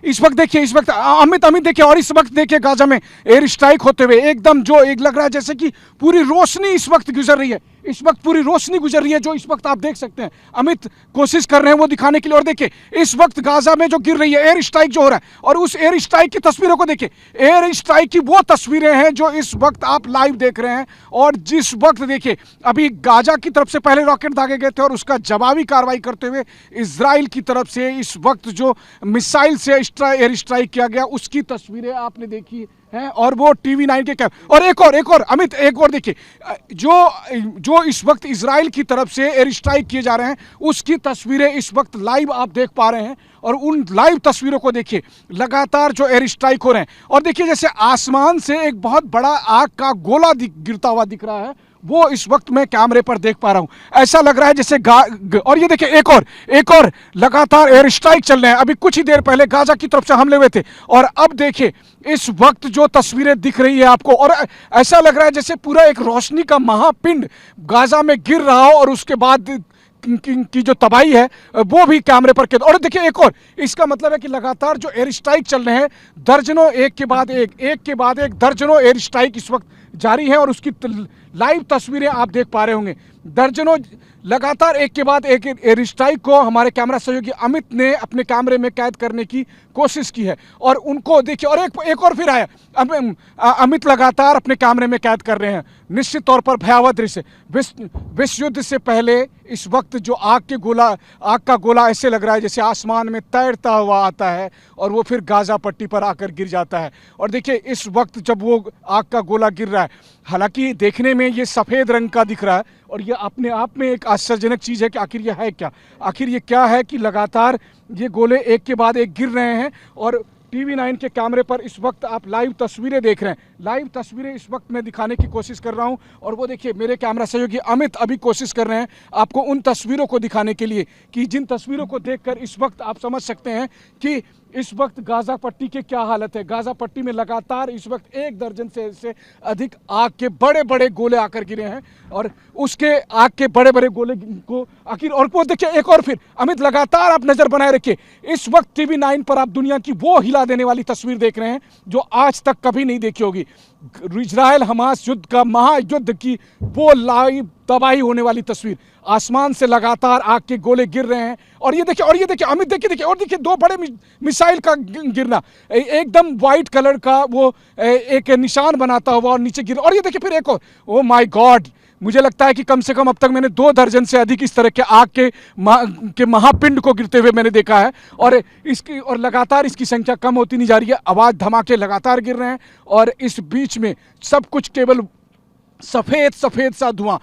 इस वक्त देखिए, इस वक्त अमित अमित देखिए, और इस वक्त देखिए गाजा में एयर स्ट्राइक होते हुए एकदम जो एक लग रहा है जैसे कि पूरी रोशनी इस वक्त गुजर रही है। इस वक्त पूरी रोशनी गुजर रही है जो इस वक्त आप देख सकते हैं। अमित कोशिश कर रहे हैं वो दिखाने के लिए। और देखिए इस वक्त गाजा में जो गिर रही है एयर स्ट्राइक जो हो रहा है, और उस एयर स्ट्राइक की तस्वीरों को देखिए। एयर स्ट्राइक की वो तस्वीरें हैं जो इस वक्त आप लाइव देख रहे हैं। और जिस वक्त देखिए अभी गाजा की तरफ से पहले रॉकेट दागे गए थे और उसका जवाबी कार्रवाई करते हुए इजराइल की तरफ से इस वक्त जो मिसाइल से एयर स्ट्राइक किया गया उसकी तस्वीरें आपने देखी हैं। और वो TV9 के और एक और अमित, एक और देखिए, जो इस वक्त इजराइल की तरफ से एयर स्ट्राइक किए जा रहे हैं उसकी तस्वीरें इस वक्त लाइव आप देख पा रहे हैं। और उन लाइव तस्वीरों को देखिए, लगातार जो एयर स्ट्राइक हो रहे हैं। और देखिए जैसे आसमान से एक बहुत बड़ा आग का गोला गिरता हुआ दिख रहा है, वो इस वक्त मैं कैमरे पर देख पा रहा हूं। ऐसा लग रहा है जैसे और ये देखिए एक और लगातार एयर स्ट्राइक चल रहे हैं। अभी कुछ ही देर पहले गाजा की तरफ से हमले हुए थे, और अब देखिए इस वक्त जो तस्वीरें दिख रही है आपको, और ऐसा लग रहा है जैसे पूरा एक रोशनी का महापिंड गाजा में गिर रहा हो, और उसके बाद की जो तबाही है वो भी कैमरे पर कैद। और देखिए एक और, इसका मतलब है कि लगातार जो एयर स्ट्राइक चल रहे हैं, दर्जनों एक के बाद एक दर्जनों एयर स्ट्राइक इस वक्त जारी है। और उसकी लाइव तस्वीरें आप देख पा रहे होंगे। दर्जनों लगातार एक के बाद एक एयर स्ट्राइक को हमारे कैमरा सहयोगी अमित ने अपने कैमरे में कैद करने की कोशिश की है। और उनको देखिए, और एक और फिर आया। अमित लगातार अपने कैमरे में कैद कर रहे हैं। निश्चित तौर पर भयावह दृश्य। विश्व युद्ध से पहले इस वक्त जो आग का गोला ऐसे लग रहा है जैसे आसमान में तैरता हुआ आता है और वो फिर गाजा पट्टी पर आकर गिर जाता है। और देखिए इस वक्त जब वो आग का गोला गिर रहा है, हालांकि देखने में ये सफ़ेद रंग का दिख रहा है, और ये अपने आप में एक आश्चर्यजनक चीज़ है कि आखिर ये है क्या। आखिर ये क्या है कि लगातार ये गोले एक के बाद एक गिर रहे हैं। और TV9 के कैमरे पर इस वक्त आप लाइव तस्वीरें देख रहे हैं। लाइव तस्वीरें इस वक्त मैं दिखाने की कोशिश कर रहा हूं, और वो देखिए मेरे कैमरा सहयोगी अमित अभी कोशिश कर रहे हैं आपको उन तस्वीरों को दिखाने के लिए कि जिन तस्वीरों को देखकर इस वक्त आप समझ सकते हैं कि इस वक्त गाजा पट्टी की क्या हालत है। गाजा पट्टी में लगातार इस वक्त एक दर्जन से अधिक आग के बड़े बड़े गोले आकर गिरे हैं, और उसके आग के बड़े बड़े गोले को आखिर, और वो देखिए एक और फिर अमित लगातार आप नजर बनाए रखिए। इस वक्त TV9 पर आप दुनिया की वो हिला देने वाली तस्वीर देख रहे हैं जो आज तक कभी नहीं देखी होगी। इजराइल हमास युद्ध का महायुद्ध की वो लाइव तबाही होने वाली तस्वीर। आसमान से लगातार आग के गोले गिर रहे हैं। और ये देखिए अमित, देखिए और देखिए दो बड़े मिसाइल का गिरना, एकदम वाइट कलर का वो एक निशान बनाता हुआ और नीचे गिर। और ये देखिए फिर एक और, ओ माय गॉड, मुझे लगता है कि कम से कम अब तक मैंने 2 दर्जन से अधिक इस तरह के आग के महापिंड को गिरते हुए मैंने देखा है। और लगातार इसकी संख्या कम होती नहीं जा रही है। आवाज़ धमाके लगातार गिर रहे हैं, और इस बीच में सब कुछ केवल सफ़ेद सा धुआं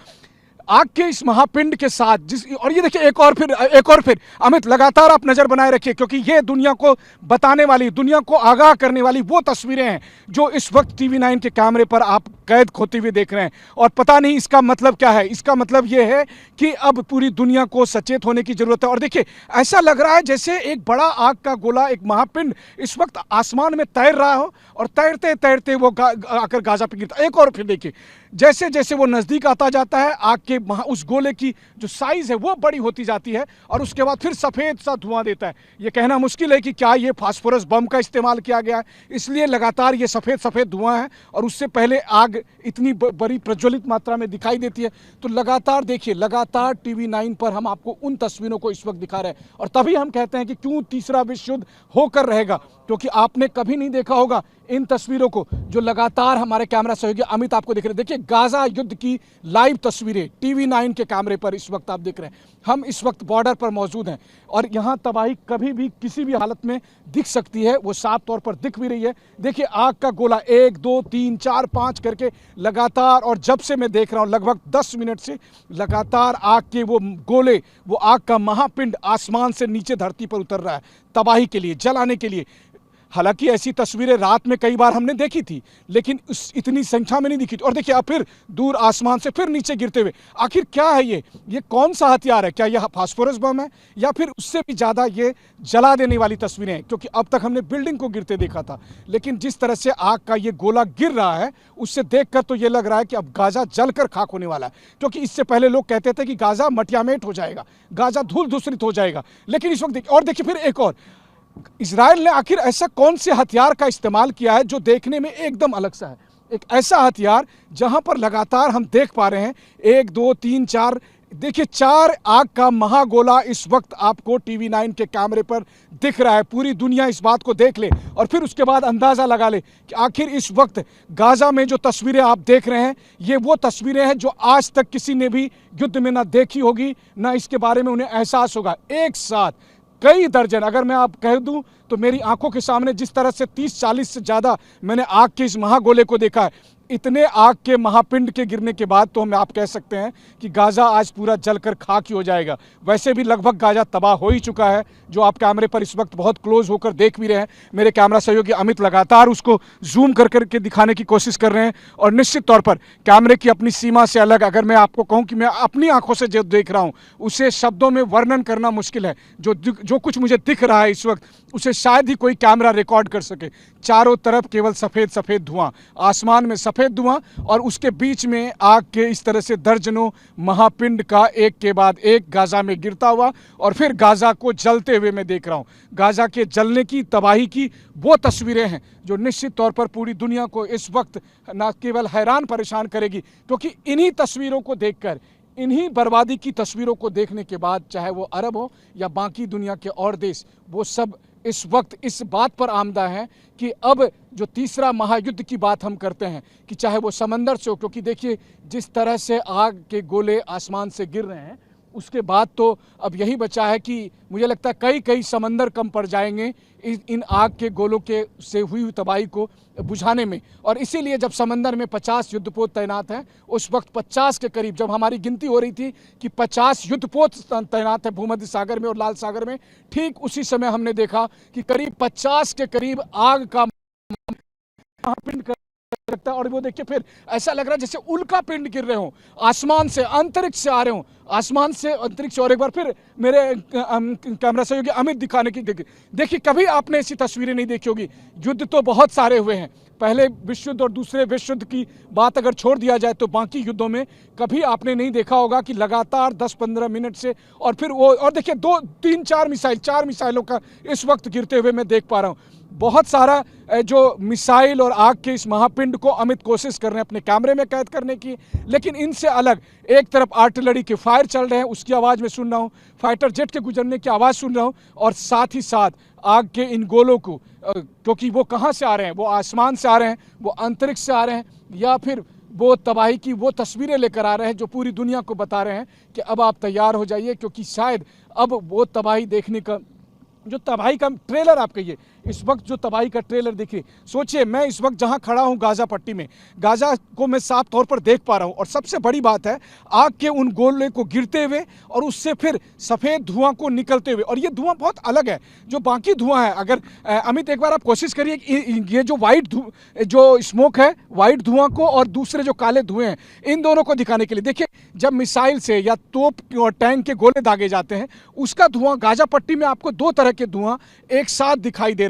आग के इस महापिंड के साथ और ये देखिए एक और फिर अमित लगातार आप नजर बनाए रखिए, क्योंकि ये दुनिया को बताने वाली, दुनिया को आगाह करने वाली वो तस्वीरें हैं जो इस वक्त TV9 के कैमरे पर आप कैद खोते हुए देख रहे हैं। और पता नहीं इसका मतलब क्या है। इसका मतलब ये है कि अब पूरी दुनिया को सचेत होने की जरूरत है। और देखिए ऐसा लग रहा है जैसे एक बड़ा आग का गोला, एक महापिंड इस वक्त आसमान में तैर रहा हो, और तैरते तैरते वो आकर गाजा पे गिरता। एक और फिर देखिए जैसे जैसे वो नज़दीक आता जाता है, आग के उस गोले की जो साइज़ है वो बड़ी होती जाती है, और उसके बाद फिर सफ़ेद सा धुआं देता है। ये कहना मुश्किल है कि क्या ये फास्फोरस बम का इस्तेमाल किया गया है, इसलिए लगातार ये सफ़ेद धुआं है। और उससे पहले आग इतनी बड़ी प्रज्वलित मात्रा में दिखाई देती है। तो लगातार देखिए, लगातार TV9 पर हम आपको उन तस्वीरों को इस वक्त दिखा रहे हैं। और तभी हम कहते हैं कि क्यों तीसरा विश्व युद्ध होकर रहेगा, क्योंकि आपने कभी नहीं देखा होगा इन तस्वीरों को जो लगातार हमारे कैमरा सहयोगी अमित आपको दिख रहे हैं। देखिए गाजा युद्ध की लाइव तस्वीरें TV9 के कैमरे पर इस वक्त आप दिख रहे हैं। हम इस वक्त बॉर्डर पर मौजूद हैं, और यहाँ तबाही कभी भी किसी भी हालत में दिख सकती है, वो साफ तौर पर दिख भी रही है। देखिए आग का गोला 1 2 3 4 5 करके लगातार, और जब से मैं देख रहा हूँ लगभग 10 मिनट से लगातार आग के वो गोले, वो आग का महापिंड आसमान से नीचे धरती पर उतर रहा है तबाही के लिए, जलाने के लिए। हालांकि ऐसी तस्वीरें रात में कई बार हमने देखी थी, लेकिन इतनी संख्या में नहीं दिखी थी। और देखिए अब फिर दूर आसमान से फिर नीचे गिरते हुए, आखिर क्या है ये कौन सा हथियार है? क्या यह फास्फोरस बम है, या फिर उससे भी ज़्यादा ये जला देने वाली तस्वीरें हैं? क्योंकि अब तक हमने बिल्डिंग को गिरते देखा था, लेकिन जिस तरह से आग का ये गोला गिर रहा है, उससे देखकर तो ये लग रहा है कि अब गाजा जलकर खाक होने वाला है। क्योंकि इससे पहले लोग कहते थे कि गाजा मटियामेट हो जाएगा, गाजा धूल धूसरित हो जाएगा, लेकिन इस वक्त देखिए फिर एक और इजराइल ने आखिर ऐसा कौन से हथियार का इस्तेमाल किया है जो देखने में एकदम अलग सा है। एक ऐसा हथियार जहां पर लगातार हम देख पा रहे हैं 1 2 3 4, देखिए 4 आग का महागोला इस वक्त आपको टीवी 9 के कैमरे पर दिख रहा है। पूरी दुनिया इस बात को देख ले और फिर उसके बाद अंदाज़ा लगा ले कि आखिर इस वक्त गाज़ा में जो तस्वीरें आप देख रहे हैं ये वो तस्वीरें हैं जो आज तक किसी ने भी युद्ध में ना देखी होगी, ना इसके बारे में उन्हें एहसास होगा। एक साथ कई दर्जन, अगर मैं आप कह दूं तो मेरी आंखों के सामने जिस तरह से 30-40 से ज़्यादा मैंने आग के इस महागोले को देखा है, इतने आग के महापिंड के गिरने के बाद तो हम आप कह सकते हैं कि गाज़ा आज पूरा जलकर खाक ही हो जाएगा। वैसे भी लगभग गाज़ा तबाह हो ही चुका है, जो आप कैमरे पर इस वक्त बहुत क्लोज होकर देख भी रहे हैं। मेरे कैमरा सहयोगी अमित लगातार उसको जूम कर करके दिखाने की कोशिश कर रहे हैं और निश्चित तौर पर कैमरे की अपनी सीमा से अलग अगर मैं आपको कहूँ कि मैं अपनी आंखों से जो देख रहा हूँ उसे शब्दों में वर्णन करना मुश्किल है। जो कुछ मुझे दिख रहा है इस वक्त उसे शायद ही कोई कैमरा रिकॉर्ड कर सके। चारों तरफ केवल सफ़ेद सफ़ेद धुआं, आसमान में सफ़ेद धुआं और उसके बीच में आग के इस तरह से दर्जनों महापिंड का एक के बाद एक गाज़ा में गिरता हुआ और फिर गाज़ा को जलते हुए मैं देख रहा हूँ। गाज़ा के जलने की, तबाही की वो तस्वीरें हैं जो निश्चित तौर पर पूरी दुनिया को इस वक्त न केवल हैरान परेशान करेगी, क्योंकि इन्हीं तस्वीरों को देखकर, इन्हीं बर्बादी की तस्वीरों को देखने के बाद चाहे वो अरब हो या बाकी दुनिया के और देश, वो सब इस वक्त इस बात पर आमदा है कि अब जो तीसरा महायुद्ध की बात हम करते हैं कि चाहे वो समंदर से हो, क्योंकि देखिए जिस तरह से आग के गोले आसमान से गिर रहे हैं उसके बाद तो अब यही बचा है कि मुझे लगता है कई कई समंदर कम पड़ जाएंगे इन आग के गोलों के से हुई तबाही को बुझाने में। और इसीलिए जब समंदर में 50 युद्धपोत तैनात हैं, उस वक्त 50 के करीब जब हमारी गिनती हो रही थी कि 50 युद्धपोत तैनात है भूमध्य सागर में और लाल सागर में, ठीक उसी समय हमने देखा कि करीब 50 के करीब आग का पिंड लगता है। और वो देखिए फिर ऐसा लग रहा है जैसे उल्का पिंड गिर रहे हो, आसमान से अंतरिक्ष से आ रहे हो, आसमान से अंतरिक्ष। और एक बार फिर मेरे कैमरा सहयोगी अमित दिखाने की देखिए कभी आपने ऐसी तस्वीरें नहीं देखी होगी। युद्ध तो बहुत सारे हुए हैं, पहले विश्व युद्ध और दूसरे विश्व युद्ध की बात अगर छोड़ दिया जाए तो बाकी युद्धों में कभी आपने नहीं देखा होगा कि लगातार 10-15 मिनट से और फिर वो, और देखिए 2-3-4 मिसाइल, 4 मिसाइलों का इस वक्त गिरते हुए मैं देख पा रहा हूँ। बहुत सारा जो मिसाइल और आग के इस महापिंड को अमित कोशिश कर रहे हैं अपने कैमरे में कैद करने की, लेकिन इनसे अलग एक तरफ आर्टिलरी के फायर चल रहे हैं, उसकी आवाज़ में सुन रहा हूँ, फाइटर जेट के गुजरने की आवाज़ सुन रहा हूँ, और साथ ही साथ आग के इन गोलों को, क्योंकि वो कहाँ से आ रहे हैं, वो आसमान से आ रहे हैं, वो अंतरिक्ष से आ रहे हैं, या फिर वो तबाही की वो तस्वीरें लेकर आ रहे हैं जो पूरी दुनिया को बता रहे हैं कि अब आप तैयार हो जाइए, क्योंकि शायद अब वो तबाही देखने का, जो तबाही का ट्रेलर आप कहिए, इस वक्त जो तबाही का ट्रेलर देखिए। सोचिए मैं इस वक्त जहां खड़ा हूं गाज़ा पट्टी में, गाज़ा को मैं साफ तौर पर देख पा रहा हूं, और सबसे बड़ी बात है आग के उन गोले को गिरते हुए और उससे फिर सफ़ेद धुआं को निकलते हुए, और ये धुआं बहुत अलग है जो बाकी धुआं है। अगर अमित एक बार आप कोशिश करिए ये जो वाइट जो स्मोक है, वाइट धुआं को और दूसरे जो काले धुएं हैं, इन दोनों को दिखाने के लिए देखिए जब मिसाइल से या तोप और टैंक के गोले दागे जाते हैं उसका धुआं, गाज़ा पट्टी में आपको 2 तरह के धुआं एक साथ दिखाई दे रहे हैं।